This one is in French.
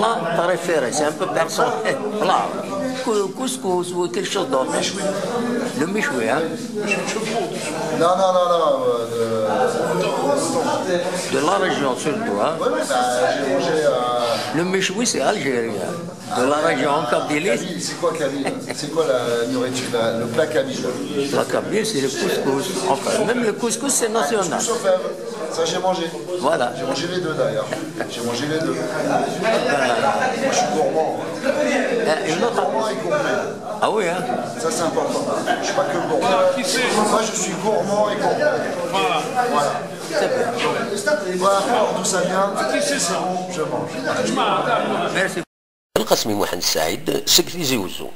Moi, préféré, c'est un peu personnel. Voilà. Couscous ou quelque chose d'autre. Le méchoui, hein. Non. De la région surtout, hein. Oui, j'ai mangé. Le méchoui, c'est algérien. De la région Kabylie. C'est quoi Kabyle? C'est quoi la nourriture, le plat Kabyle? La Kabylie, c'est le couscous. Enfin, même le couscous, c'est national. Ça, j'ai mangé. Voilà. J'ai mangé les deux d'ailleurs. J'ai mangé les deux. Moi, je suis gourmand. Une autre... Gourmand et gourmet. Ah oui, hein. Ça, c'est important. Je ne suis pas que gourmand. Moi, je suis gourmand et gourmet. Voilà. C'est bien. Voilà, d'où ça vient. C'est bon, je mange. Merci. القاسمي محمد السعيد سكتي زوزو